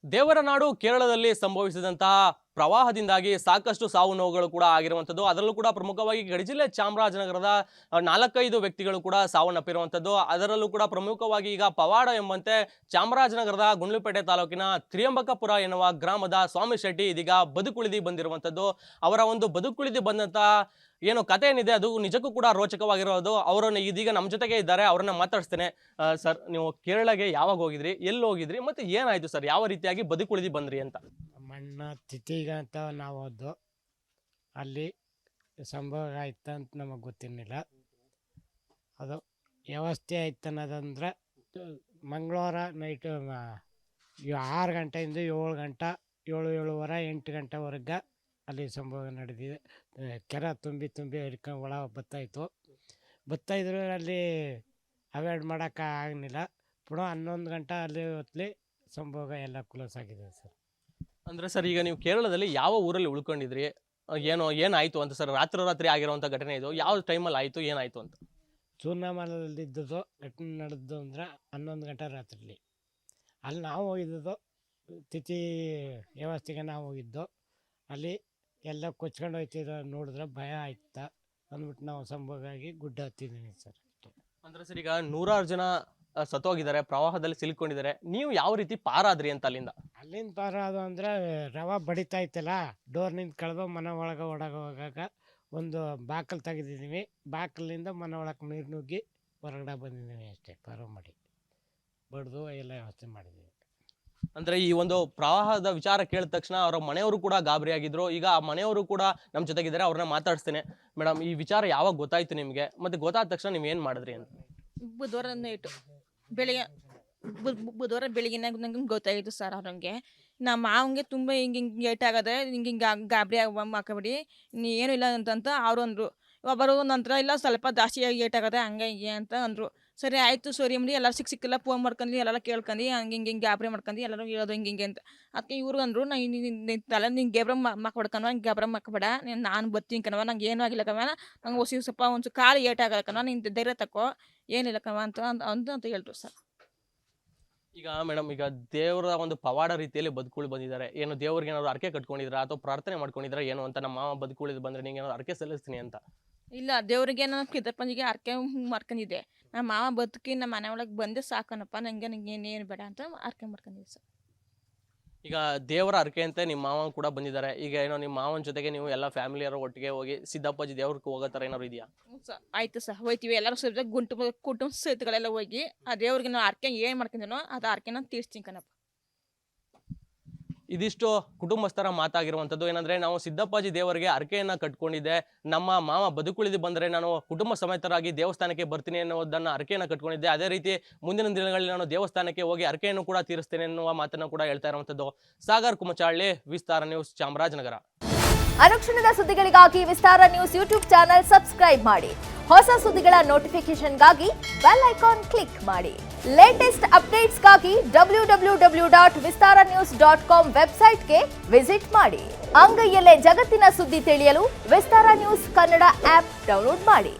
ದೇವರ ನಾಡು ಕೇರಳದಲ್ಲಿ ಸಂಭವಿಸಿದಂತಹ ಪ್ರವಾಹದಿಂದಾಗಿ ಸಾಕಷ್ಟು ಸಾವು ನೋವುಗಳು ಕೂಡ ಆಗಿರುವಂಥದ್ದು. ಅದರಲ್ಲೂ ಕೂಡ ಪ್ರಮುಖವಾಗಿ ಗಡಿ ಜಿಲ್ಲೆ ಚಾಮರಾಜನಗರದ 4-5 ವ್ಯಕ್ತಿಗಳು ಕೂಡ ಸಾವನ್ನಪ್ಪಿರುವಂಥದ್ದು. ಅದರಲ್ಲೂ ಕೂಡ ಪ್ರಮುಖವಾಗಿ ಈಗ ಪವಾಡ ಎಂಬಂತೆ ಚಾಮರಾಜನಗರದ ಗುಂಡ್ಲುಪೇಟೆ ತಾಲೂಕಿನ ತ್ರಿಯಂಬಕಪುರ ಎನ್ನುವ ಗ್ರಾಮದ ಸ್ವಾಮಿ ಶೆಟ್ಟಿ ಇದೀಗ ಬದುಕುಳಿದಿ ಬಂದಿರುವಂಥದ್ದು. ಅವರ ಒಂದು ಬದುಕುಳಿದಿ ಬಂದಂತ ಏನು ಕಥೆ ಏನಿದೆ ಅದು ನಿಜಕ್ಕೂ ಕೂಡ ರೋಚಕವಾಗಿರೋದು. ಅವರನ್ನು ಇದೀಗ ನಮ್ಮ ಜೊತೆಗೆ ಇದ್ದಾರೆ, ಅವರನ್ನ ಮಾತಾಡಿಸ್ತೇನೆ. ಸರ್, ನೀವು ಕೇರಳಗೆ ಯಾವಾಗ ಹೋಗಿದ್ರಿ, ಎಲ್ಲಿ ಹೋಗಿದ್ರಿ, ಮತ್ತೆ ಏನಾಯ್ತು ಸರ್, ಯಾವ ರೀತಿಯಾಗಿ ಬದುಕುಳಿದಿ ಬಂದ್ರಿ ಅಂತ? ಮಣ್ಣ ತಿಥಿಗೆ ಅಂತ ನಾವು ಹೋದ್ದು. ಅಲ್ಲಿ ಸಂಭವ ಆಯ್ತು ಅಂತ ನಮಗೆ ಗೊತ್ತಿರಲಿಲ್ಲ. ಅದು ವ್ಯವಸ್ಥೆ ಆಯ್ತು ಅನ್ನೋದಂದ್ರೆ ಮಂಗಳವಾರ ನೈಟು 6 ಗಂಟೆಯಿಂದ 7 ಗಂಟೆ 7-7:15 8 ಗಂಟೆವರೆಗೆ ಅಲ್ಲಿ ಸಂಭವ ನಡೆದಿದೆ. ಕೆರೆ ತುಂಬಿ ಹಿಡ್ಕೊಂಡು ಒಳ ಬತ್ತಾಯಿದ್ರು. ಅಲ್ಲಿ ಅವಾಯ್ಡ್ ಮಾಡೋಕೆ ಆಗಲಿಲ್ಲ. ಪುನಃ 11 ಗಂಟೆ ಅಲ್ಲಿ ಹೊತ್ತಲ್ಲಿ ಸಂಭೋಗ ಎಲ್ಲ ಕ್ಲೋಸ್ ಆಗಿದೆ ಸರ್. ಅಂದ್ರೆ ಸರ್, ಈಗ ನೀವು ಕೇರಳದಲ್ಲಿ ಯಾವ ಊರಲ್ಲಿ ಉಳ್ಕೊಂಡಿದ್ರಿ, ಏನಾಯ್ತು ಅಂತ ಸರ್? ರಾತ್ರಿ ಆಗಿರುವಂಥ ಘಟನೆ ಇದು ಯಾವ ಟೈಮಲ್ಲಿ ಆಯಿತು, ಏನಾಯ್ತು ಅಂತ? ಚೂರ್ಣಮಲದಲ್ಲಿದ್ದು ಘಟನೆ ನಡೆದು ಅಂದ್ರೆ 11 ಗಂಟೆ ರಾತ್ರಿಲಿ. ಅಲ್ಲಿ ನಾವು ಹೋಗಿದ್ದು ತಿಥಿ ವ್ಯವಸ್ಥೆಗೆ ನಾವು ಹೋಗಿದ್ದು. ಅಲ್ಲಿ ಎಲ್ಲ ಕೊಚ್ಕೊಂಡು ಹೋಯ್ತಿದ್ರು, ನೋಡಿದ್ರೆ ಭಯ ಆಯ್ತಾ ಅಂದ್ಬಿಟ್ಟು ನಾವು ಸಂಭೋಗಾಗಿ ಗುಡ್ಡ ಹತ್ತಿದ್ದೀನಿ ಸರ್. ಅಂದ್ರೆ ಸರ್, ಈಗ 100 ಜನ ಸತ್ತೋಗಿದ್ದಾರೆ, ಪ್ರವಾಹದಲ್ಲಿ ಸಿಲ್ಕೊಂಡಿದ್ದಾರೆ. ನೀವು ಯಾವ ರೀತಿ ಪಾರಾದ್ರಿ ಅಂತ ಅಲ್ಲಿಂದ ಪಾರಾದು ಅಂದರೆ ರವೆ ಬಡಿತಾ ಇತ್ತಲ್ಲ, ಡೋರ್ನಿಂದ ಕಳೆದು ಮನೆ ಒಳಗೆ ಹೋಗಾಗ ಒಂದು ಬಾಕಲ್ ತೆಗೆದಿದ್ದೀವಿ. ಬಾಕಲಿಂದ ಮನೆ ಒಳಗೆ ನೀರು ನುಗ್ಗಿ ಹೊರಗಡೆ ಬಂದಿದ್ದೀವಿ ಅಷ್ಟೇ. ಪಾರ ಮಾಡಿ ಬಡ್ದು ಎಲ್ಲ ವ್ಯವಸ್ಥೆ ಮಾಡಿದ್ದೀವಿ. ಅಂದ್ರೆ ಈ ಒಂದು ಪ್ರವಾಹದ ವಿಚಾರ ಕೇಳಿದ ತಕ್ಷಣ ಅವರ ಮನೆಯವರು ಕೂಡ ಗಾಬರಿ ಆಗಿದ್ರು. ಈಗ ಆ ಮನೆಯವರು ಕೂಡ ನಮ್ಮ ಜೊತೆಗಿದ್ದಾರೆ, ಅವ್ರನ್ನ ಮಾತಾಡಿಸ್ತೇನೆ. ಮೇಡಮ್, ಈ ವಿಚಾರ ಯಾವಾಗ ಗೊತ್ತಾಯ್ತು ನಿಮಗೆ, ಮತ್ತೆ ಗೊತ್ತಾದ ತಕ್ಷಣ ನೀವು ಏನು ಮಾಡಿದ್ರಿ ಅಂತ? ಬುಧವಾರ ನೈಟು ಬುಧವಾರ ಬೆಳಿಗ್ಗೆ ನಂಗೆ ಗೊತ್ತಾಗಿತ್ತು ಸರ್. ಅವ್ರಂಗೆ ನಮ್ಮ ಮಾವಂಗೆ ತುಂಬ ಹಿಂಗೆ ಏಟಾಗದೆ, ಹಿಂಗೆ ಗಾಬರಿ ಹಾಕಬೇಡಿ, ನೀ ಏನೂ ಇಲ್ಲ ಅಂತಂತ ಅವರು ಅಂದರು. ಒಬ್ಬರು ನಂತರ ಇಲ್ಲ ಸ್ವಲ್ಪ ಜಾಸ್ತಿ ಏಟಾಗದೆ ಹಂಗೆ ಹಿಂಗೆ ಅಂತ ಅಂದರು. ಸರಿ ಆಯಿತು, ಸರಿ ಮಾಡಿ ಎಲ್ಲರೂ ಸಿಕ್ಕಿಲ್ಲ ಫೋನ್ ಮಾಡ್ಕೊಂಡು ಎಲ್ಲೆಲ್ಲ ಕೇಳ್ಕೊಂಡು ಹಿಂಗೆ ಗಾಬರಿ ಮಾಡ್ಕೊಂಡು ಎಲ್ಲರೂ ಹೇಳೋದು ಹಿಂಗೆ ಅಂತ. ಅದಕ್ಕೆ ಇವರು ಅಂದರು, ತಲೆ ನಿಂಗೆ ಗಾಬರಿ ಮಾಡ್ಕೊಡ್ಕನವ, ಹಿಂಗೆ ಗಾಬರಿ ಮಾಡ್ಕೊಬೇಡ, ನಾನು ಬರ್ತೀನಿ ಕಣವ, ನಂಗೆ ಏನೂ ಆಗಿಲ್ಲ ಕಣವ, ನಂಗೆ ಸ್ವಲ್ಪ ಒಂದು ಕಾಲು ಏಟಾಗಲ್ಲ ಕಣವ, ನಿಂಗೆ ಧೈರ್ಯ ತಕ್ಕೋ, ಏನಿಲ್ಲ ಕಣವ ಅಂತ ಹೇಳಿದ್ರು ಸರ್. ಈಗ ಮೇಡಮ್, ಈಗ ದೇವರ ಒಂದು ಪವಾಡ ರೀತಿಯಲ್ಲಿ ಬದುಕುಳಿ ಬಂದಿದ್ದಾರೆ. ಏನು ದೇವ್ರಿಗೆ ಏನಾದ್ರು ಅರ್ಕೆ ಕಟ್ಕೊಂಡಿದ್ರ ಅಥವಾ ಪ್ರಾರ್ಥನೆ ಮಾಡ್ಕೊಂಡಿದ್ರ ಏನು ಅಂತ? ನಮ್ಮ ಮಾವ ಬದುಕುಳಿದು ಬಂದ್ರೆ ನಿಂಗೆ ಏನಾದ್ರು ಅರ್ಕೆ ಸಲ್ಲಿಸ್ತೀನಿ ಅಂತ? ಇಲ್ಲ, ದೇವ್ರಿಗೆ ನಾನು ಪಿತಪ್ಪನಿಗೆ ಅರ್ಕೆ ಮಾಡ್ಕೊಂಡಿದ್ದೆ. ನಮ್ಮ ಮಾವ ಬದುಕಿ ನಮ್ಮ ಮನೆ ಒಳಗೆ ಬಂದೆ ಸಾಕನಪ್ಪ, ನಂಗೆ ಏನು ಬೇಡ ಅಂತ ಅರ್ಕೆ ಮಾಡ್ಕೊಂಡಿದ್ದೆ ಸರ್. ಈಗ ದೇವರ ಅರ್ಕೆ ಅಂತ ನಿಮ್ಮ ಮಾವ ಕೂಡ ಬಂದಿದ್ದಾರೆ. ಈಗ ಏನೋ ನಿಮ್ಮ ಮಾವನ ಜೊತೆಗೆ ನೀವು ಎಲ್ಲ ಫ್ಯಾಮಿಲಿಯವರು ಒಟ್ಟಿಗೆ ಹೋಗಿ ಸಿದ್ದಪ್ಪಾಜಿ ದೇವ್ರಿಗೆ ಹೋಗೋ ಥರ ಏನಾದ್ರು ಇದೆಯಾ? ಆಯ್ತು ಸರ್, ಹೋಯ್ತೀವಿ ಎಲ್ಲರೂ ಸೇರಿದ್ರೆ ಕುಟುಂಬ ಸಹಿತಗಳೆಲ್ಲ ಹೋಗಿ ಆ ದೇವ್ರಿಗೆ ನಾವು ಅರ್ಕೆ ಏನು ಮಾಡ್ಕೊಂಡಿನೋ ಅದು ಅರ್ಕೆನ ತೀರ್ಸ್ತೀನಿ ಕಣಪ್ಪ. ಇದಿಷ್ಟು ಕುಟುಂಬಸ್ಥರ ಮಾತಾಗಿರುವಂಥದ್ದು. ಏನಂದ್ರೆ, ನಾವು ಸಿದ್ದಪ್ಪಾಜಿ ದೇವರಿಗೆ ಅರ್ಕೆಯನ್ನ ಕಟ್ಕೊಂಡಿದ್ದೆ, ನಮ್ಮ ಮಾವ ಬದುಕುಳಿದು ಬಂದರೆ ನಾನು ಕುಟುಂಬ ಸಮೇತರಾಗಿ ದೇವಸ್ಥಾನಕ್ಕೆ ಬರ್ತೀನಿ ಅನ್ನೋದನ್ನ ಅರ್ಕೆಯನ್ನ ಕಟ್ಕೊಂಡಿದ್ದೆ. ಅದೇ ರೀತಿ ಮುಂದಿನ ದಿನಗಳಲ್ಲಿ ನಾನು ದೇವಸ್ಥಾನಕ್ಕೆ ಹೋಗಿ ಅರ್ಕೆಯನ್ನು ಕೂಡ ತೀರಿಸ್ತೇನೆ ಎನ್ನುವ ಮಾತನ್ನು ಕೂಡ ಹೇಳ್ತಾ ಇರುವಂಥದ್ದು. ಸಾಗರ್ ಕುಮಚಾಳ್ಳಿ, ವಿಸ್ತಾರ ನ್ಯೂಸ್, ಚಾಮರಾಜನಗರ. ಅನುಕ್ಷಣದ ಸುದ್ದಿಗಳಿಗಾಗಿ ವಿಸ್ತಾರ ನ್ಯೂಸ್ ಯೂಟ್ಯೂಬ್ ಚಾನೆಲ್ ಸಬ್ಸ್ಕ್ರೈಬ್ ಮಾಡಿ. ಹೊಸ ಸುದ್ದಿಗಳ ನೋಟಿಫಿಕೇಶನ್ಗಾಗಿ ಬೆಲ್ ಐಕಾನ್ ಕ್ಲಿಕ್ ಮಾಡಿ. ಲೇಟೆಸ್ಟ್ ಅಪ್ಡೇಟ್ಸ್ಗಾಗಿ www.vistaranews.com ವೆಬ್ಸೈಟ್ಗೆ ವಿಸಿಟ್ ಮಾಡಿ. ಅಂಗೈಯಲ್ಲೇ ಜಗತ್ತಿನ ಸುದ್ದಿ ತಿಳಿಯಲು ವಿಸ್ತಾರ ನ್ಯೂಸ್ ಕನ್ನಡ ಆಪ್ ಡೌನ್ಲೋಡ್ ಮಾಡಿ.